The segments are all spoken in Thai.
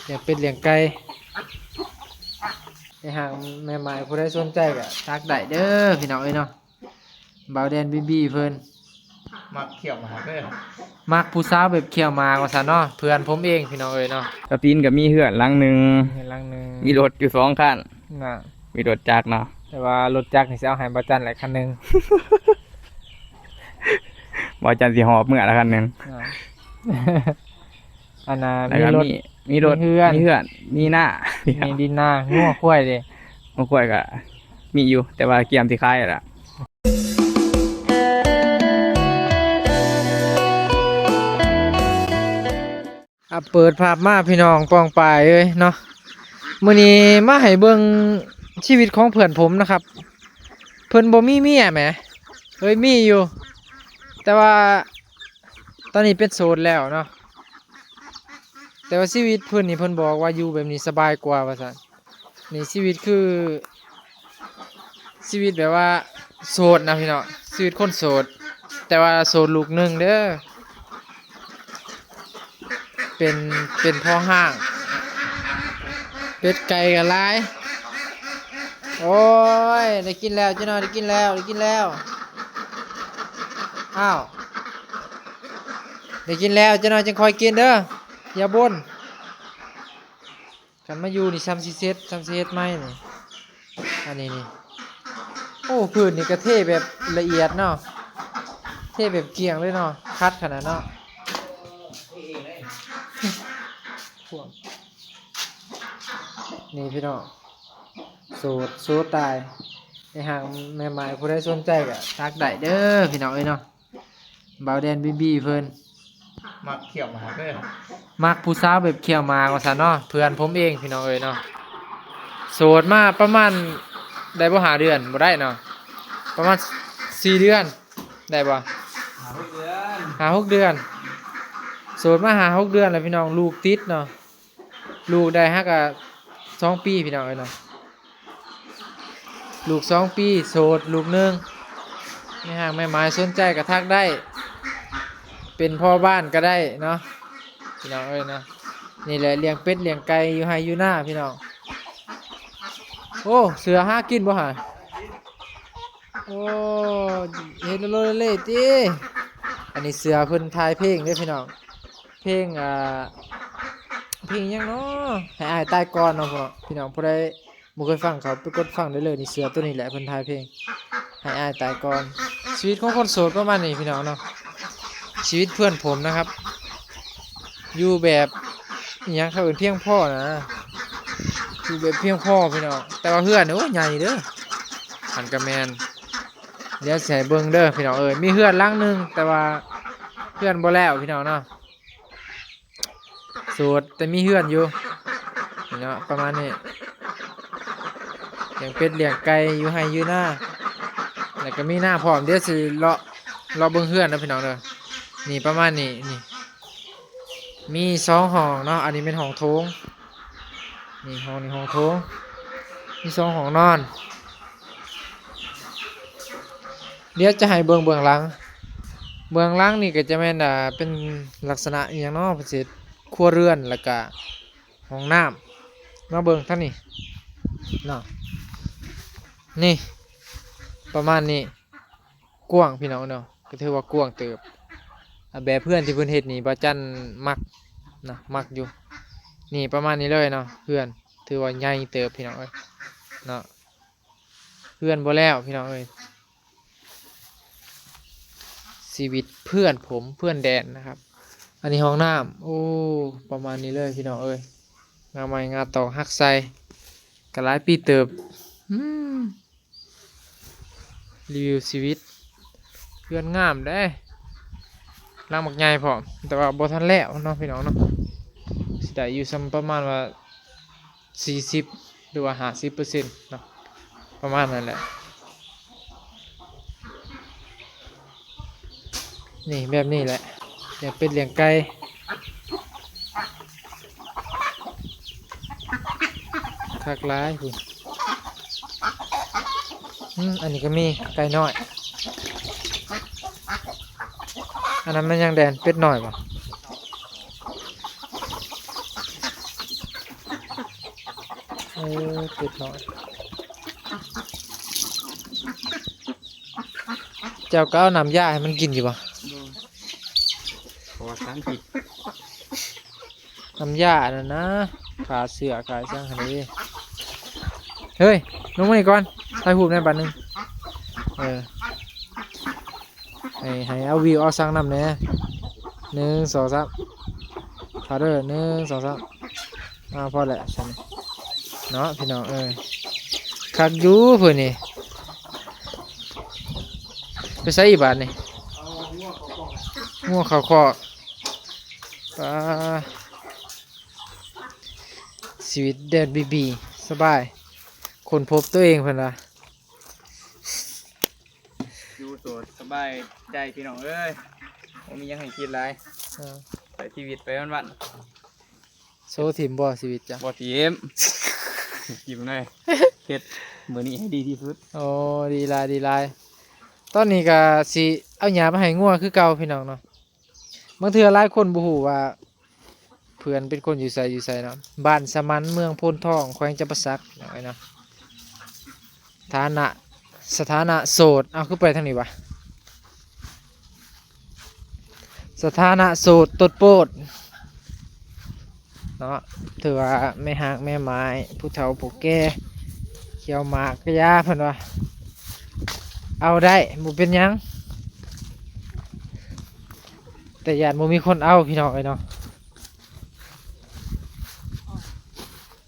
อยากเป็นเลี้ยงไก่ในหางแม่หมายผู้ใดสนใจก็ทักได้เด้อพี่น้องเอ้ยเนาะบ่าวแดนบีเพิ่นมักเขี่ยวหมาเด้อมักผู้สาวแบบเขี้ยวหมากว่าซั่นเนาะเพื่อนผมเองพี่น้องเอ้ยเนาะกระตีนก็มีเหือนหลังหนึ่งเห็นหลังหนึงมีรถอยู่2 คันน่ะมีรถจักรเนาะแต่ว่ารถจักรนี่สิเอาให้บ่จันหลายคันหนึง บ่จันสิหอบเมื่อละคันหนึง อ่า อันน่ะ แล้ว มี ก็ รถ มีรถ มีเฮือน มีหน้า มีดินนางัวควายเด้ บางคนก็มีอยู่แต่ว่าเกียมสิคายล่ะ เปิดภาพมาพี่น้องปองปายเอ้ยเนาะมื้อนี้มาให้เบิ่งชีวิตของเพื่อนผมนะครับเพิ่นบ่มีเมียแหมเอ้ยมีอยู่แต่ว่าตอนนี้เป็นโสดแล้วเนาะแต่ว่าชีวิตเพิ่นนี่เพิ่นบอกว่าอยู่แบบนี้สบายกว่าว่าซั่นนี่ชีวิตคือชีวิตแบบว่าโสดนะพี่น้องชีวิตคนโสดแต่ว่าโสดลูกหนึงเด้อเป็นพ่อห้างเป็ดไก่กันหลายโอ้ยได้กินแล้วเจ้าหน่อยได้กินแล้วอ้าวได้กินแล้วเจ้าหน่อยจึงคอยกินเด้ออย่าบ่นกันมาอยู่นี่ซ้ำซีเซ็ตไหมนี่อันนี้นี่โอ้พื้นนี่ก็เทแบบละเอียดเนาะเทแบบเกลี่ยงเลยเนาะคัดขนาดเนาะนี่พี่น้องโสดตายในหางแม่หมายผู้ใดสนใจก็ทักได้เด้อพี่น้องเอ้ยเนาะบ่าวแดนบีเพิ่น มักเขี่ยวหมาเด้อ มักผู้สาวแบบเขี้ยวหมากว่าซั่นเนาะเพื่อนผมเองพี่น้องเอ้ยเนาะโสดมาประมาณได้บ่5 เดือนบ่ได้เนาะประมาณ4 เดือนได้บ่5-6 เดือนโสดมา5-6 เดือนแล้วพี่น้องลูกติดเนาะลูกได้ฮักก็2 ปีพี่น้องเอ้ยเนาะลูก2 ปีโสดลูกหนึงไม่ห่างแม่หมายสนใจก็ทักได้เป็นพ่อบ้านก็ได้เนาะพี่น้องเอ้ยเนาะนี่แหละเลี้ยงเป็ดเลี้ยงไก่อยู่ไห้อยู่หน้าพี่น้องโอ้เสือหากินบ่หาโอ้เฮ็ดโลเลติอันนี้เสือเพิ่นทายเพลงเด้อพี่น้องเพลงเพลงหยังเนาะให้อ้ายตายก่อนเนาะพี่น้องผู้ใดบ่เคยฟังเขาไปกดฟังได้เลยนี่เสือตัวนี้แหละเพิ่นทายเพลงให้อ้ายตายก่อนชีวิตของคนโสดประมาณนี้พี่น้องเนาะชีวิตเพื่อนผมนะครับอยู่แบบอิหยังเขาเป็นเพียงพ่อนะอยู่แบบเพียงพ่อพี่น้องแต่ว่าเพื่อนเนี่ยโอ้ใหญ่เด้อหันกระแมนเดี๋ยวใส่เบิ้งเด้อพี่น้องมีเพื่อนหลังหนึงแต่ว่าเพื่อนบ่แล้วพี่น้องเนาะโสดแต่มีเพื่อนอยู่เนาะประมาณนี้เลี้ยงเป็ดเลี้ยงไก่อยู่ให้อยู่หน้าแล้วก็มีหน้าพร้อมเดี๋ยวสิเลาะเบิ้งเพื่อนนะพี่น้องเด้อนี่ประมาณนี้นี่มี2 ห้องเนาะอันนี้เป็นห้องโถงนี่ห้องนี้ห้องโถงมี2 ห้องนอนเดี๋ยวจะให้เบื้องหลังนี่ก็จะแม่นเป็นลักษณะอหย่างเนาะเป็นสิครัวเรือนแล้วก็ห้องน้ำมาเบิ่งท่านนี่เนาะนี่ประมาณนี้กว้างพี่น้องเนาะก็ถือว่ากว้างเติบแบบเพื่อนที่เพื่อนเฮ็ดนี่บ่จันมักนะมักอยู่นี่ประมาณนี้เลยเนาะเพื่อนถือว่าใหญ่เติบพี่น้องเอ้ยเนาะเพื่อนบ่แล้วพี่น้องเอ้ยชีวิตเพื่อนผมเพื่อนแดนนะครับอันนี้ห้องน้ำโอ้ประมาณนี้เลยพี่น้องเอ้ยงาไม้งาตอกฮักไซก็หลายปีเติบรีวิวชีวิตเพื่อนงามได้ร่างบักใหญ่พอแต่ว่าบ่ทันแล้วเนาะพี่น้องเนาะสิได้อยู่ซัมประมาณว่า40หรือว่า50%เนาะประมาณนั้นแหละนี่แบบนี้แหละเลี้ยงเป็ดเลี้ยงไก่คักหลายพุ่นอันนี้ก็มีไก่น้อยอันนั้นมันยังแดนเป็ดหน่อยป่ะ เป็ดน้อยเจ้าก็เอาน้ำยาให้มันกินอยู่บ่ เพราะว่าสารพิษ น้ำยาน่ะนะขาเสือขาช่างคันนี้เฮ้ยลงมาอีกก่อนถ่ายรูปในบัตรหนึงให้เอาวิวเอาสร้างน้ำเนี่ย1 2 3พาเด้อ1 2 3พอแหละฉันเนาะพี่น้องคักอยู่เพิ่นนี่ไปใส่อีกบาทนี่งัวเขาคอกปลาชีวิตเดินบีสบายคนพบตัวเองเพิ่นล่ะ อยู่โสดสบายใจพี่น้องเอ้ยผมมีหยังให้คิดหลายใช้ชีวิตไปวัน โซทีมบ่ชีวิตจ้ะ ๆบ่ทีมยิ้มหน่อยเฮ็ดมื้อนี้ให้ดีที่สุด โอ้ดีหลายตอนนี้ก็สิเอาหญ้ามาให้งัวคือเก่าพี่น้องเนาะบางเทื่อหลายคนบ่ฮู้ว่าเพื่อนเป็นคนอยู่ไสเนาะบ้านสมันเมืองโพนทองแขวงจำปาสักเนาะสถานะโสดเอาคือไปทางนี้วะสถานะโสดตดโปดเนาะถือว่าแม่หากแม่ไม้ผู้เฒ่าผู้แก่เขียวหมากกระยาเพิ่นว่าเอาได้บ่เป็นหยังแต่ญาติบ่มีคนเอาพี่น้องเนาะ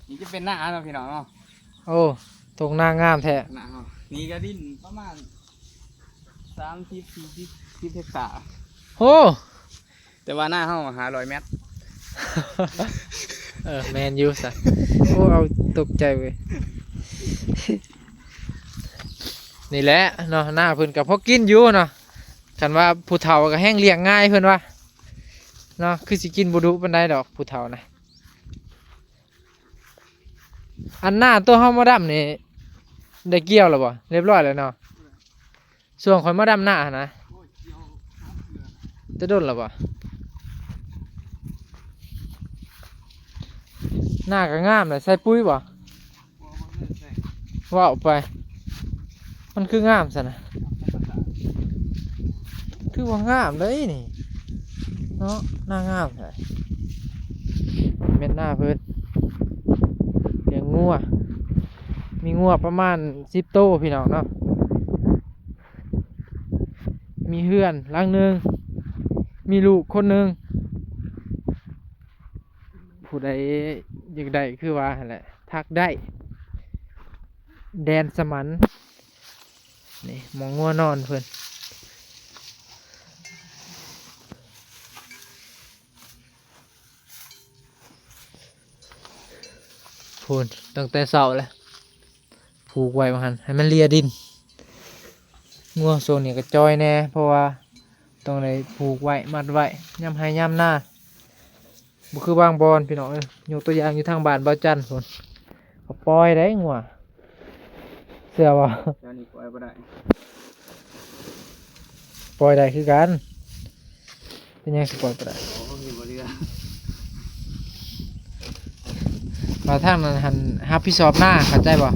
นี่จะเป็นหน้าเนาะพี่น้องเนาะ โอ้ตรงหน้างามแท้ หน้าเนาะนี่ก็ดินประมาณ30-40เฮกตาร์ โอ้ แต่ว่าหน้าเฮา500 เมตร แมนยูสะโอ้เอาตกใจเว้ย นี่แหละเนาะหน้าเพิ่นกับพอกินอยู่เนาะคันว่าผู้เฒ่าก็แห้งเลี้ยงง่ายเพิ่นว่าเนาะคือสิกินบ่ดุปานใดดอกผู้เฒ่านะอันหน้าตัวเฮามาดำนี่ได้เกี่ยวแล้วบ่เรียบร้อยแล้วเนาะส่วนข่อยมาดำหน้าหั่นนะจะโดนแล้วบ่หน้าก็งามเลยใส่ปุ๋ยบ่ว้าวไปมันคืองามซะนะคือว่างามเลยนี่เนาะหน้างามเลยเม็ดหน้าเพิ่นเลี้ยงงัวมีงัวประมาณ10 โตวพี่น้องเนาะมีเฮือนหลังหนึงมีลูกคนหนึงผู้ใดอยากได้คือว่าหั่นแหละทักได้แดนสมันนี่หมองงัวนอนเพิ่นพูนตั้งแต่เช้าแล้วผูกไว้มาหันให้มันเลียดินงัวโซนนี่ก็จอยแน่เพราะว่าต้องได้ผูกไว้มัดไว้ย่ำให้ย่ำหน้าบ่คือบางบอนพี่น้องยกตัวอย่างอยู่ทางบ้านเบาจันทน์พุ่นก็ปล่อยได้งัวเสื้อบ่ เดี๋ยวนี้ปล่อยบ่ได้ ปล่อยได้คือกันเป็นยังสิปล่อยบ่ได้ โอ้ยบ่เรือ มาทางนั้นหันรับผิดชอบหน้าเข้าใจบ่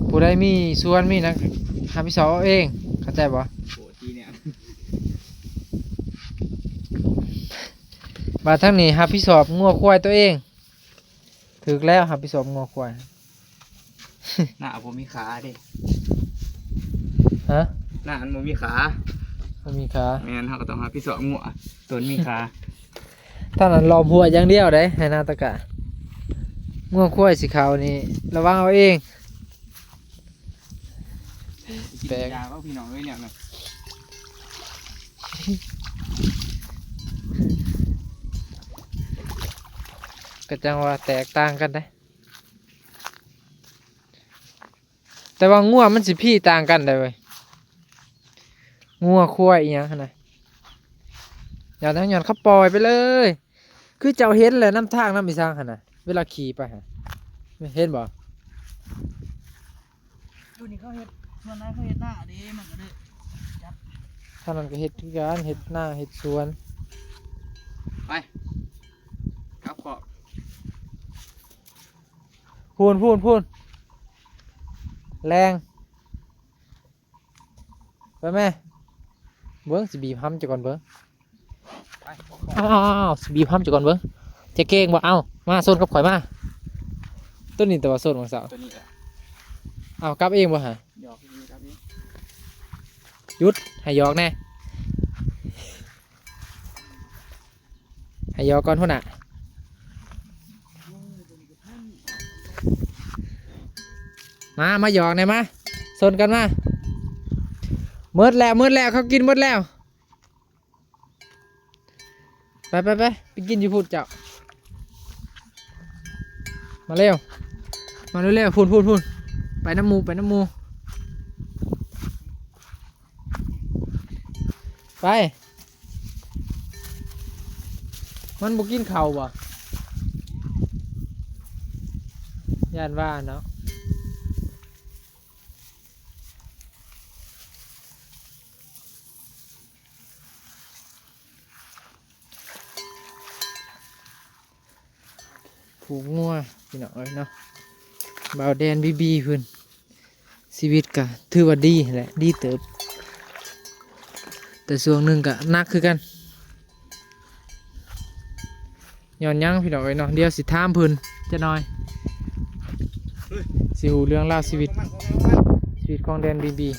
ผู้ใดมีส่วนมีนักรับผิดชอบเอาเองเข้าใจบ่ โหทีเนี่ย มาทางนี้รับผิดชอบงัวควายตัวเองถึกแล้วรับผิดชอบงัวควาย หน้าผมมีขาดิ ฮะ หน้าอันบ่มีขา บ่มีขา แม่นเฮาก็ต้องหาพี่สอนงัวต้นมีขา ทางนั้นล้อมหัวอย่างเดียวได้ให้หนาตะกะงัวควายสีขาวนี่ระวังเอาเอง แปลก ยาก็พี่น้องเอ้ยเนี่ยนะ ก็จังว่าแตกต่างกันได้แต่ว่างัวมันสิพี่ต่างกันได้เว้ยงัวควายอีหยังหั่นน่ะอย่าทั้งหย่อนเขาปล่อยไปเลย คือเจ้าเห็นแหละน้ำทางน้ำอีสางหั่นน่ะเวลาขี่ไปหั่นเห็นบ่ ดูนี่เขาเฮ็ดส่วนไหนเขาเฮ็ดหน้าดีมันก็ได้ ท่างนั้นก็เฮ็ดคือกันเฮ็ดหน้าเฮ็ดสวน ไปครับขอบ พูนแรงไปแม่เบิ้งสิบีบห้ำจะก่อนเบิ้ง ไป อ้าวสิบีบห้ำจะก่อนเบิ้งจะเก่งบ่เอามาโซนกับข่อยมาต้นนี้แต่ว่าโซนของสาว ตัวนี้แหละ เอากลับเองบ่ฮะ หยอกนี่ครับนี่ หยุดให้หยอกแน่ให้หยอกก่อนพุ่นน่ะมาหยอกแน่มาโซนกันมามืดแล้วเขากินมืดแล้วไปกินอยู่พูดเจ้ามาเร็วพูดไปน้ำหมูไปมันบุกินเข่าวบ่ย่านว่าเนาะผูกงัวพี่น้องเอ้ยเนาะบ่าวแดนบีเพิ่นชีวิตก็ถือว่าดีแหละดีเติบแต่ส่วนหนึ่งก็หนักคือกันย้อนยังพี่น้องเอ้ยเนาะเดี๋ยวสิถามเพิ่นจะหน่อยสิฮู้เรื่องราวชีวิตของแดนบี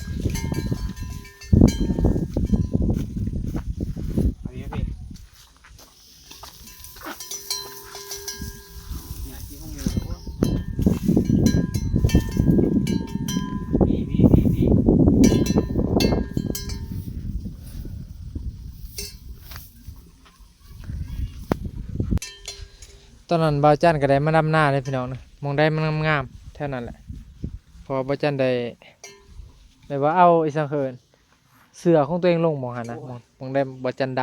อันนี้พี่เนี่ยที่ห้องมือพี่ตอนนั้นบ่าวจันก็ได้มาดำหน้าเลยพี่น้องนะมองได้มันงามๆเท่านั้นแหละพอบ่าวจันได้แบบว่าเอาอีสังเขินเสื้อของตัวเองลงมองหันนะมองได้บ่าวจันด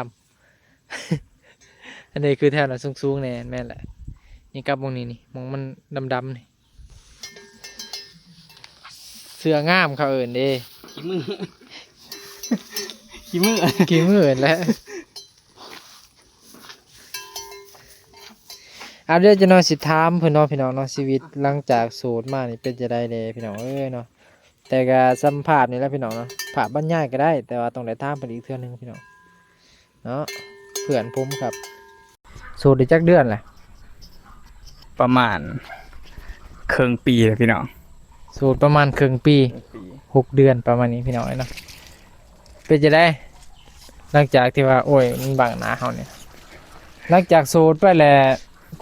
ำ อันนี้คือแถวนั้นสูงๆแน่แม่นแหละนี่กับมองนี้นี่มองมันดำๆนี่เสื้องามเขาเอิ้นเด้ ขี้มือขี้มือ กี่มื้อเอิ้นแหล้วเอาเดี๋ยวจะนอนสิถามเพิ่นเนาะพี่น้องเนาะชีวิตหลังจากโสดมานี่เป็นจะได้เด้พี่น้องเอ้ยเนาะแต่ก็สัมภาษณ์นี่แหละพี่น้องเนาะภาพบรรยายก็ได้แต่ว่าต้องได้ถามเพิ่นอีกเทื่อนึงพี่น้องเนาะเพื่อนผมครับโสดได้จักเดือนแหละ ประมาณครึ่งปีเลยพี่น้อง โสดประมาณครึ่งปี6 เดือนประมาณนี้พี่น้องเอ้ยเนาะเป็นจะได้หลังจากที่ว่าโอ้ยมันบังหน้าเฮาเนี่ยหลังจากโสดไปแล้ว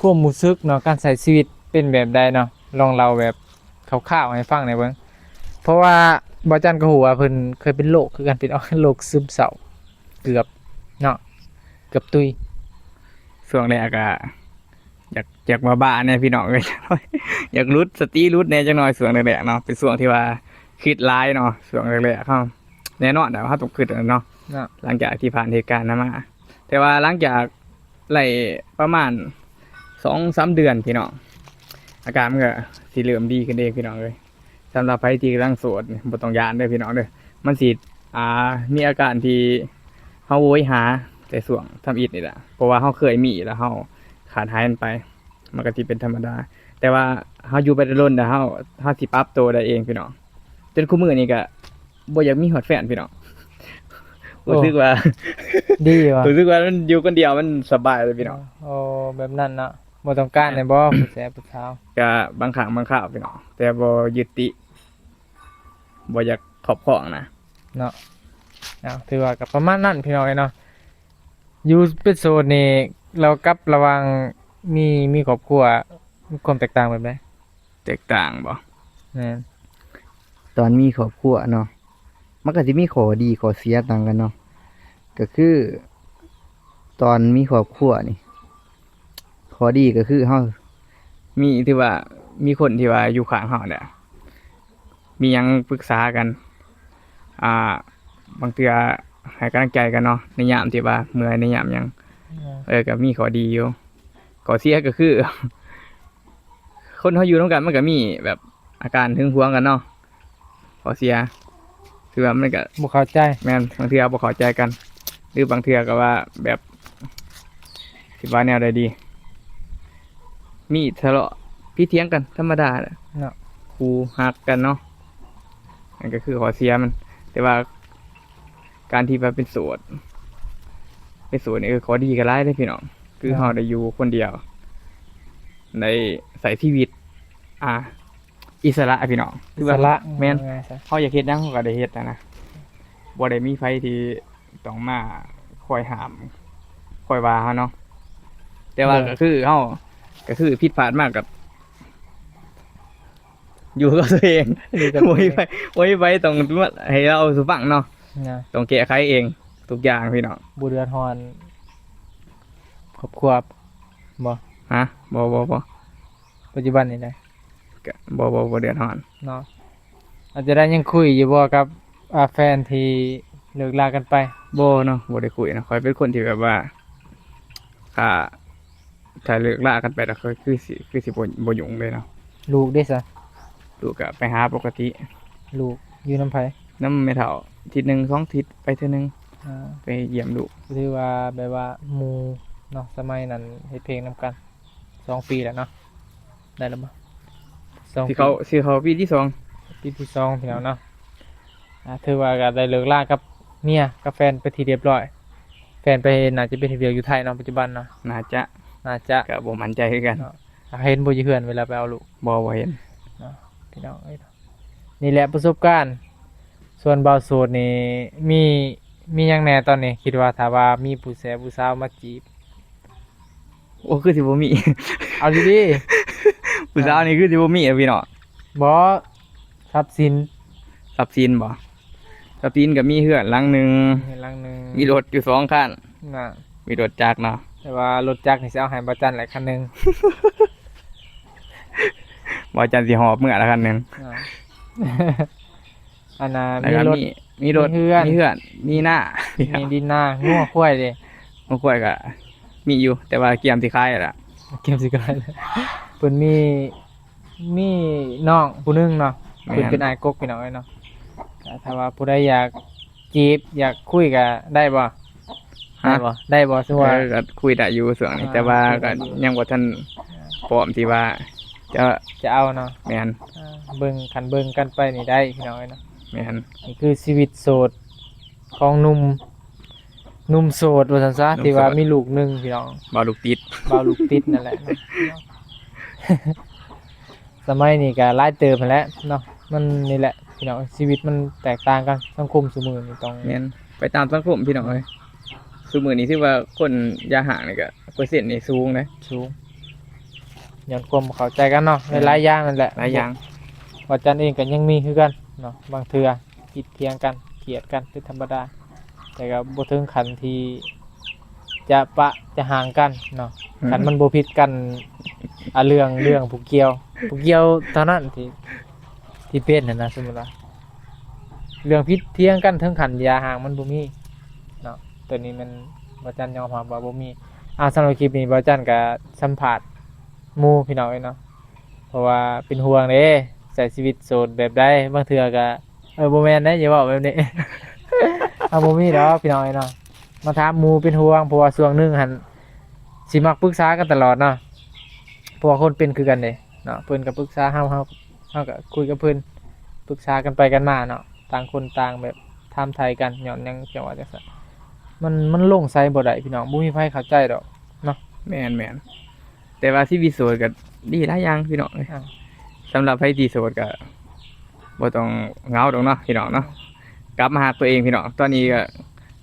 ความรู้สึกเนาะการใช้ชีวิตเป็นแบบใดเนาะลองเล่าแบบคร่าวๆให้ฟังหน่อยเบิ่งเพราะว่าบ่จันก็ฮู้ว่าเพิ่นเคยเป็นโรคคือกันเป็นโรคซึมเศร้าเกือบเนาะเกือบตุย ช่วงแรกอะอยากมาบ้านเนี่ยพี่น้องเลย อยากรุดสติรุดเนี่ยจังหน่อยช่วงแรกๆเนาะเป็นช่วงที่ว่าคิดร้ายเนาะช่วงแรกๆเขาแน่นอนแต่ว่าต้องคิดเนาะ เนาะ หลังจากที่ผ่านเหตุการณ์นั้นมาแต่ว่าหลังจากไล่ประมาณ2-3 เดือนพี่น้องอาการมันก็สิเริ่มดีขึ้นเองพี่น้องเลยสำหรับใครที่กำลังโสดบ่ต้องย้านเด้อพี่น้องเด้อมันสิมีอาการที่เฮาโวยหาแต่ส่วงทำอิฐนี่แหละเพราะว่าเฮาเคยมีแล้วเฮาขาดหายมันไปมันก็สิเป็นธรรมดาแต่ว่าเฮาอยู่ไปโดนๆแล้วเฮาสิปรับตัวได้เองพี่น้องจนคุมื้อนี้ก็บ่อยากมีฮอดแฟนพี่น้องรู้สึกว่า ดีว่ะ รู้สึกว่ามันอยู่คนเดียวมันสบายเลยพี่น้อง โอ้แบบนั้นเนาะบ่ต้องการแน่บ่ผู้แซ่ผู้สาว ก็บางครั้งบางคราวพี่น้องแต่บ่ยึดติบ่อยากครอบครองนะ เนาะเอาถือว่าก็ประมาณนั้นพี่น้องเอ้ยเนาะอยู่เป็นโสดนี่เรากับระหว่างมีครอบครัวมีความแตกต่างแบบใด แตกต่างบ่ แม่น ตอนมีครอบครัวเนาะมันก็สิมีข้อดีข้อเสียต่างกันเนาะก็คือตอนมีครอบครัวนี่ข้อดีก็คือเฮา มีที่ว่ามีคนที่ว่าอยู่ข้างเฮาเนี่ยมีหยังปรึกษากันบางเทื่อให้กำลังใจกันเนาะในยามที่ว่าเมื่อยในยามหยังก็มีข้อดีอยู่ข้อเสียก็คือ คนเฮาอยู่ร่วมกันมันก็มีแบบอาการหึงหวงกันเนาะข้อเสียคือว่ามันก็ บ่เข้าใจ แม่นบางเทื่อบ่เข้าใจกัน หรือบางเทื่อก็ว่าแบบสิว่าแนวใดดี มีทะเลาะ พี่เถียงกันธรรมดาแหละ เนาะ ครูฮักกันเนาะนั่นก็คือข้อเสียมัน แต่ว่าการที่ว่าเป็นโสดนี่คือข้อดีก็หลายเด้อพี่น้องคือเราได้อยู่คนเดียวได้ใส่ชีวิต อิสระพี่น้อง อิสระ แม่น ว่าไงซะ เขาอยากเฮ็ดหยังเขาก็ได้เฮ็ดนะบ่ได้มีไฟที่ต้องมาคอยห้ามคอยว่าเฮาเนาะแต่ว่าก็คือเฮาก็คือผิดพลาดมากกับ อยู่กับตัวเอง อยู่กับ บ่มีไฟต้องให้เราสู่ฟังเนาะ นะ ต้องแก้ไขเองทุกอย่างพี่น้อง บ่เดือดร้อนครอบครัวบ่ ฮะบ่ ปัจจุบันนี่ได้ ก็บ่เดือดร้อน เนาะอาจจะได้ยังคุยอยู่บ่กับแฟนที่เลิกลากันไป บ่เนาะบ่ได้คุยนะข้อยเป็นคนที่แบบว่าถ้าเลิกลากันไปแล้วคือสิบ่ยุ่งเลยเนาะ ลูกได้ซะ ลูกก็ไปหาปกติ ลูกอยู่นำไผ นำแม่เฒ่าอาทิตย์หนึง2อาทิตย์ไปเทื่อนึง อ่า ไปเยี่ยมลูก ถือว่าแบบว่าหมู่เนาะสมัยนั้นเฮ็ดเพลงนำกัน2 ปีแล้วเนาะได้แล้วบ่2 ที่เขาปีที่2 ปีที่2พี่น้องเนาะถือว่าก็ได้เลิกลากับเมียกับแฟนไปที่เรียบร้อย แฟนไปน่าจะเป็นที่เดียวอยู่ไทยเนาะปัจจุบันเนาะ น่าจะ น่าจะ ก็บ่มั่นใจคือกัน เห็นบ่อยู่เฮือนเวลาไปเอาลูก บ่เห็น พี่น้องเอ้ยนี่แหละประสบการณ์ ส่วนเบาโสดนี่มีหยังแหน่ตอนนี้คิดว่าถ้าว่ามีผู้สาวมาจีบ โอ้คือสิบ่มี เอาดี ผู้สาวนี่คือสิบ่มีอะพี่น้อง ๆบ่ทรัพย์สิน ทรัพย์สินบ่ทรัพย์สินก็มีเฮือนหลังหนึง เห็นหลังหนึง มีรถอยู่2คัน น่ะ มีรถจักรเนาะ แต่ว่ารถจักรนี่สิเอาให้บ่จันหลายคันหนึง บ่จันสิหอบเมื่อละคันหนึง อ่า อันน่ะ แล้ว มี ก็ รถ มีรถ มีเฮือน มีหน้า มีดินนางัวควายเด้ บ่ค่อยก็มีอยู่ แต่ว่าเกียมสิขายล่ะ เก็บสิกันเพิ่นมีน้องผู้หนึงเนาะ แม่น เพิ่นเป็นอายกกพี่น้องเอ้ยเนาะก็ถ้าว่าผู้ใดอยากจีบอยากคุยก็ได้บ่ ฮะ ได้บ่สมมุติว่า ก็คุยได้อยู่ส่วนนี้ แต่ว่าก็ยังบ่ทันพร้อมที่ว่าจะ จะเอาเนาะ แม่น เบิ่งกันไปนี่ได้พี่น้องเอ้ยเนาะ แม่น นี่คือชีวิตโสดของหนุ่มโสดว่าซั่นซะที่ว่ามีลูกหนึงพี่น้อง บ่ลูกติด บ่าวลูกติดนั่นแหละเนาะ สมัยนี้ก็หลายเติบนั่นแหละเนาะมันนี่แหละพี่น้องชีวิตมันแตกต่างกันสังคมซุมื้อนี้ต้อง แม่นไปตามสังคมพี่น้องเอ้ยซุมื้อนี้ที่ว่าคนยาห่างนี่ก็เปอร์เซ็นต์นี่สูงนะ สูงย้อนความเข้าใจกันเนาะหลายๆอย่างนั่นแหละ หลายอย่าง ว่าจันเองก็ยังมีคือกันเนาะบางเทื่อคิดเถียงกันเกลียดกันเป็นธรรมดา แต่ก็บ่ถึงขั้นที่จะห่างกันเนาะคันมันบ่ผิดกันเรื่องผู้เกี่ยวเท่านั้นที่เป็นนั่นนะสมมุติว่าเรื่องผิดเถียงกันถึงขั้นอย่าห่างมันบ่มีเนาะตัวนี้มันบ่จันยอมรับว่าบ่มีสำหรับคลิปนี้บ่จันก็สัมภาษณ์หมู่พี่น้องเอ้ยเนาะเพราะว่าเป็นห่วงเด้ใช้ชีวิตโสดแบบใดบางเทื่อก็บ่แม่นนะอย่าเว้าแบบนี้ บ่มีดอกพี่น้องเอ้ยเนาะมาถามหมู่เป็นห่วงเพราะว่าช่วงหนึงหั่นสิมักปรึกษากันตลอดเนาะเพราะว่าคนเป็นคือกันเด้เนาะเพิ่นก็ปรึกษาเฮาก็คุยกับเพิ่นปรึกษากันไปกันมาเนาะต่างคนต่างแบบถามไทยกันย้อนหยังจังว่าจังซั่นมันลงไสบ่ได้พี่น้องบ่มีไผเข้าใจดอก แม่นแต่ว่าชีวิตโสดก็ดีหลายอย่างพี่น้องเอ้ย อ้าว สำหรับใครที่โสดก็บ่ต้องเหงาดอกเนาะพี่น้องเนาะกลับมาหาตัวเองพี่น้องตอนนี้ก็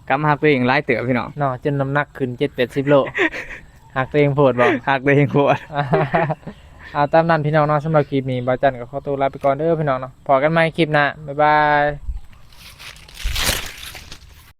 กลับมาหาตัวเองหลายเติบพี่น้อง เนาะจนน้ำหนักขึ้น 7-80 โลหักตัวเองโพดบ่ หากตัวเองโคตร ตามนั้นพี่น้องเนาะสำหรับคลิปนี้บ่าวจันก็ขอตัวลาไปก่อนเด้อพี่น้องเนาะพอกันใหม่คลิปหน้าบ๊ายบาย